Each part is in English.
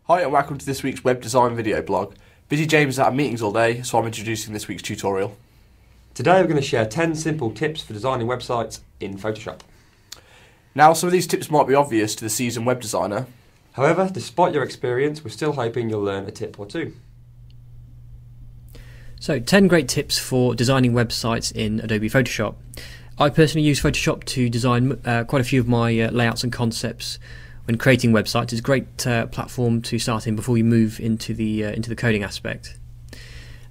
Hi and welcome to this week's web design video blog. Busy James is out of meetings all day, so I'm introducing this week's tutorial. Today we're going to share 10 simple tips for designing websites in Photoshop. Now, some of these tips might be obvious to the seasoned web designer. However, despite your experience, we're still hoping you'll learn a tip or two. So, 10 great tips for designing websites in Adobe Photoshop. I personally use Photoshop to design quite a few of my layouts and concepts when creating websites. It's a great platform to start in before you move into the coding aspect.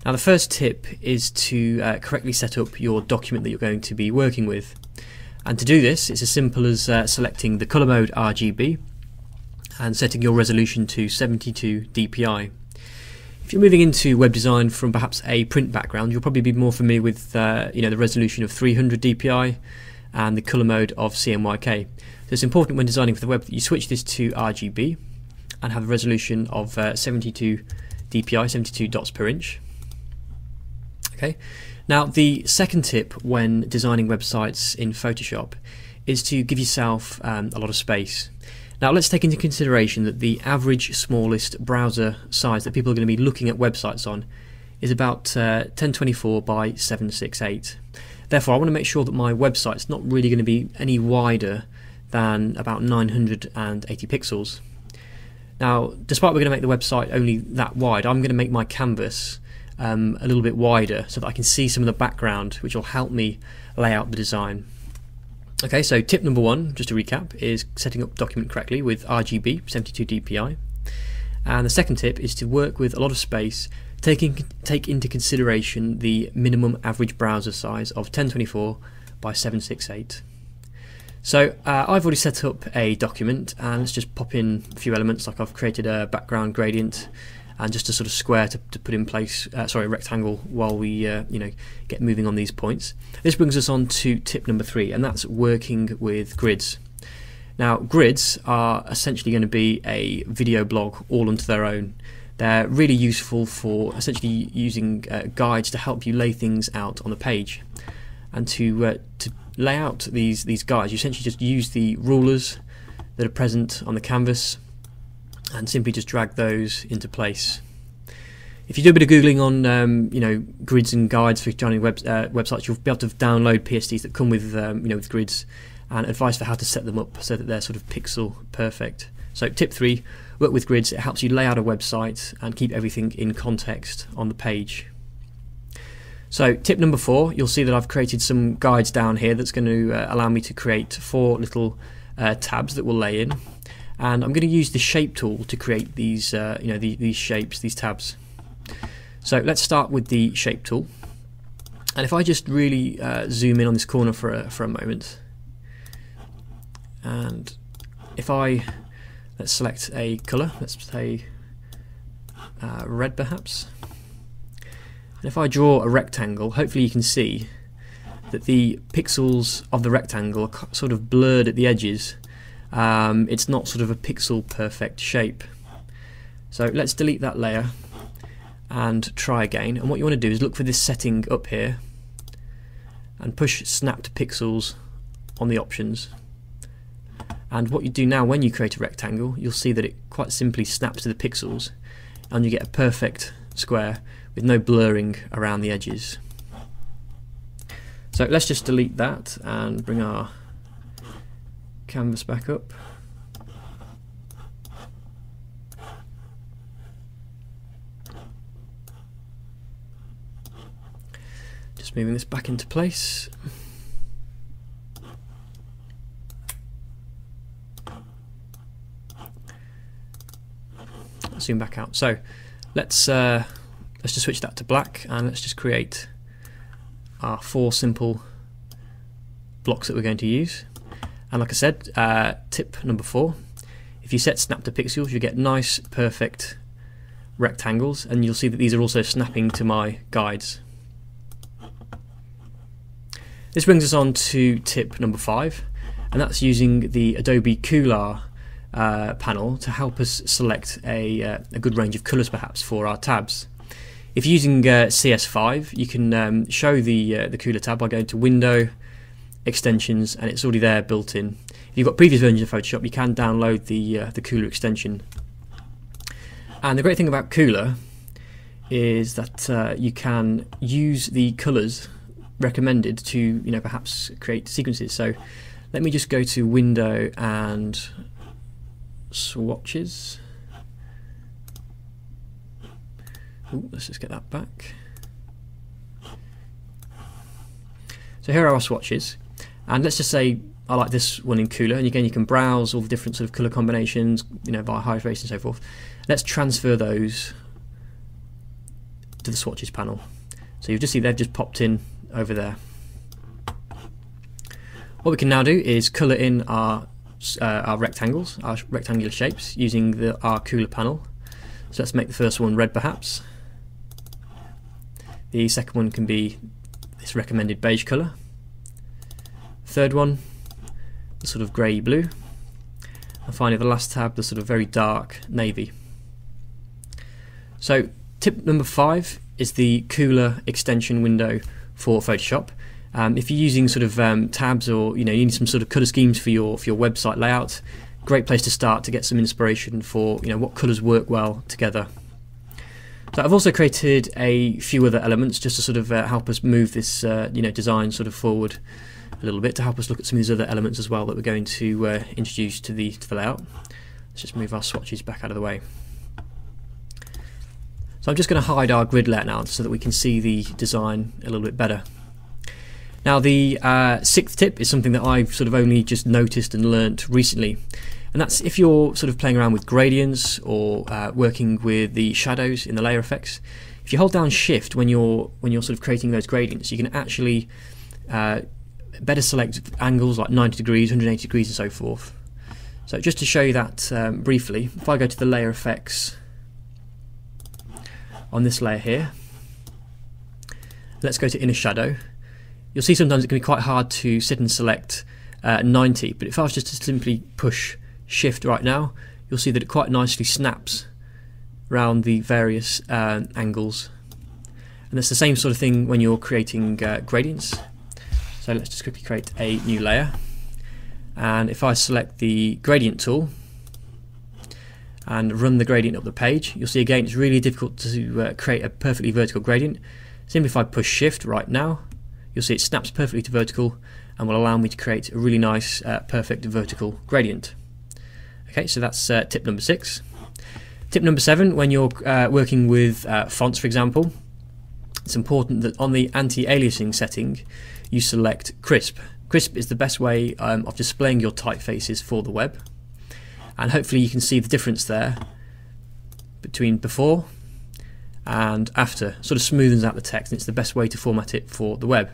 Now, the first tip is to correctly set up your document that you're going to be working with. And to do this, it's as simple as selecting the color mode RGB and setting your resolution to 72 dpi. If you're moving into web design from perhaps a print background, you'll probably be more familiar with the resolution of 300 dpi and the color mode of CMYK. So it's important when designing for the web that you switch this to RGB and have a resolution of 72 dpi, 72 dots per inch. Okay. Now, the second tip when designing websites in Photoshop is to give yourself a lot of space. Now, let's take into consideration that the average smallest browser size that people are going to be looking at websites on is about 1024 by 768. Therefore, I want to make sure that my website's not really going to be any wider than about 980 pixels. Now, despite we're going to make the website only that wide, I'm going to make my canvas a little bit wider so that I can see some of the background, which will help me lay out the design. Okay, so tip number one, just to recap, is setting up document correctly with RGB 72 dpi. And the second tip is to work with a lot of space, take into consideration the minimum average browser size of 1024 by 768. So I've already set up a document, and let's just pop in a few elements. Like I've created a background gradient and just a sort of square to put in place, a rectangle, while we get moving on these points. This brings us on to tip number 3, and that's working with grids. Now, grids are essentially going to be a video blog all unto their own. They're really useful for essentially using guides to help you lay things out on the page. And to lay out these guides, you essentially just use the rulers that are present on the canvas and simply just drag those into place. If you do a bit of googling on grids and guides for designing websites, you'll be able to download PSTs that come with with grids and advice for how to set them up so that they're sort of pixel perfect. So tip 3, work with grids. It helps you lay out a website and keep everything in context on the page. So tip number 4, you'll see that I've created some guides down here that's going to allow me to create 4 little tabs that will lay in, and I'm going to use the shape tool to create these these shapes, these tabs. So let's start with the shape tool, and if I just really zoom in on this corner for a moment, and if let's select a color, let's say red perhaps. And if I draw a rectangle, hopefully you can see that the pixels of the rectangle are sort of blurred at the edges. It's not sort of a pixel perfect shape. So let's delete that layer and try again. And what you want to do is look for this setting up here and push snap to pixels on the options. And what you do now when you create a rectangle, you'll see that it quite simply snaps to the pixels and you get a perfect square with no blurring around the edges. So let's just delete that and bring our canvas back up. Just moving this back into place. Zoom back out. So let's just switch that to black, and let's just create our 4 simple blocks that we're going to use. And like I said, tip number 4, if you set snap to pixels, you get nice perfect rectangles, and you'll see that these are also snapping to my guides. This brings us on to tip number 5, and that's using the Adobe Coular panel to help us select a good range of colours perhaps for our tabs. If you're using CS5, you can show the Coular tab by going to Window, Extensions, and it's already there built in. If you've got previous versions of Photoshop, you can download the Coular extension. And the great thing about Cooler is that you can use the colours recommended to, perhaps create sequences. So let me just go to Window and Swatches. Ooh, let's just get that back. So here are our swatches, and let's just say I like this one in Cooler, and again you can browse all the different sort of colour combinations, via high face and so forth. Let's transfer those to the swatches panel. So you'll just see they've just popped in over there. What we can now do is colour in our rectangles, our rectangular shapes, using our Cooler panel. So let's make the first one red perhaps. The second one can be this recommended beige colour. Third one, the sort of grey blue. And finally the last tab, the sort of very dark navy. So tip number 5 is the Cooler extension window for Photoshop. If you're using sort of tabs, or you need some sort of colour schemes for your website layout, great place to start to get some inspiration for what colours work well together. So I've also created a few other elements just to sort of help us move this design sort of forward a little bit, to help us look at some of these other elements as well that we're going to introduce to the layout. Let's just move our swatches back out of the way. So I'm just going to hide our grid layout now so that we can see the design a little bit better. Now the 6th tip is something that I've sort of only just noticed and learnt recently, and that's if you're sort of playing around with gradients or working with the shadows in the layer effects. If you hold down Shift when you're sort of creating those gradients, you can actually better select angles like 90 degrees, 180 degrees and so forth. So just to show you that briefly, if I go to the layer effects on this layer here, let's go to inner shadow. You'll see sometimes it can be quite hard to sit and select 90, but if I was just to simply push Shift right now, you'll see that it quite nicely snaps around the various angles. And it's the same sort of thing when you're creating gradients. So let's just quickly create a new layer, and if I select the gradient tool and run the gradient up the page, you'll see again it's really difficult to create a perfectly vertical gradient. Simply if I push Shift right now, you'll see it snaps perfectly to vertical and will allow me to create a really nice perfect vertical gradient. Okay, so that's tip number 6. Tip number 7, when you're working with fonts, for example, it's important that on the anti-aliasing setting you select Crisp. Crisp is the best way of displaying your typefaces for the web, and hopefully you can see the difference there between before and after. Sort of smoothens out the text, and it's the best way to format it for the web.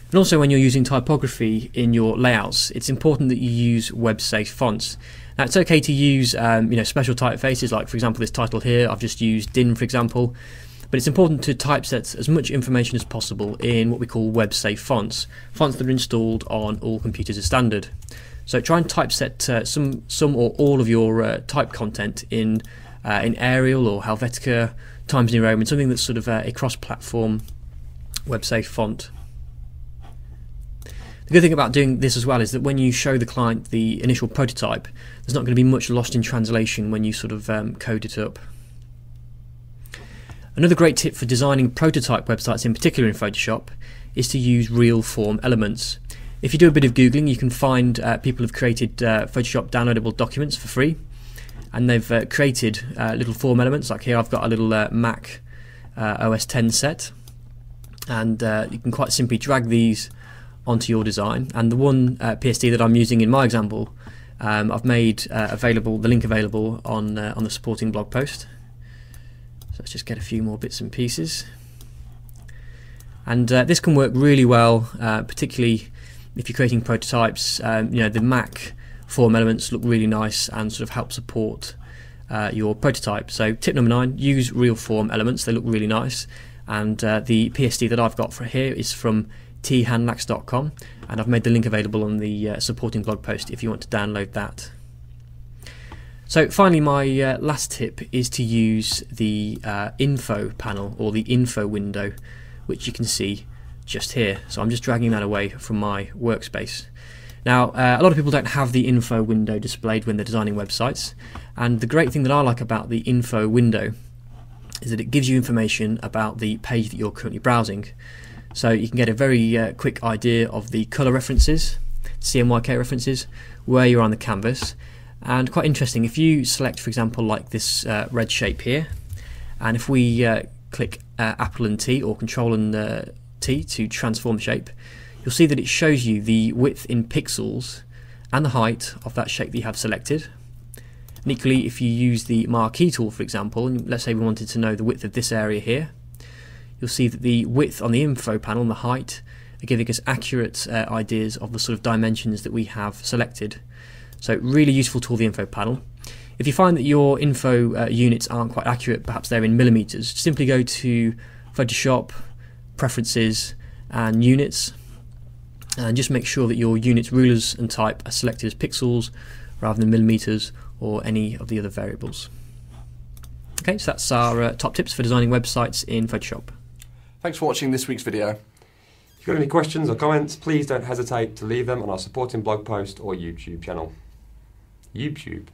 And also when you're using typography in your layouts, it's important that you use web-safe fonts. Now it's okay to use special typefaces, like for example this title here, I've just used DIN for example, but it's important to typeset as much information as possible in what we call web-safe fonts, fonts that are installed on all computers as standard. So try and typeset some or all of your type content in Arial or Helvetica, Times New Roman, something that's sort of a cross-platform web-safe font. The good thing about doing this as well is that when you show the client the initial prototype, there's not going to be much lost in translation when you sort of code it up. Another great tip for designing prototype websites, in particular in Photoshop, is to use real form elements. If you do a bit of Googling, you can find people have created Photoshop downloadable documents for free, and they've created little form elements. Like here I've got a little Mac OS X set, and you can quite simply drag these onto your design. And the one PSD that I'm using in my example, I've made the link available on the supporting blog post. So let's just get a few more bits and pieces. And this can work really well, particularly if you're creating prototypes. The Mac form elements look really nice and sort of help support your prototype. So tip number 9, use real form elements, they look really nice. And the PSD that I've got for here is from thandlax.com, and I've made the link available on the supporting blog post if you want to download that. So finally, my last tip is to use the info panel, or the info window, which you can see just here. So I'm just dragging that away from my workspace. Now, a lot of people don't have the info window displayed when they're designing websites, and the great thing that I like about the info window is that it gives you information about the page that you're currently browsing. So you can get a very quick idea of the colour references, CMYK references, where you're on the canvas. And quite interesting, if you select, for example, like this red shape here, and if we click Apple and T or Control and T to transform the shape, you'll see that it shows you the width in pixels and the height of that shape that you have selected. And equally, if you use the marquee tool, for example, and let's say we wanted to know the width of this area here, you'll see that the width on the info panel and the height are giving us accurate ideas of the sort of dimensions that we have selected. So really useful tool, the info panel. If you find that your info units aren't quite accurate, perhaps they're in millimeters, simply go to Photoshop, Preferences and Units, and just make sure that your units, rulers and type are selected as pixels rather than millimeters or any of the other variables. Okay, so that's our top tips for designing websites in Photoshop. Thanks for watching this week's video. If you've got any questions or comments, please don't hesitate to leave them on our supporting blog post or YouTube channel. YouTube.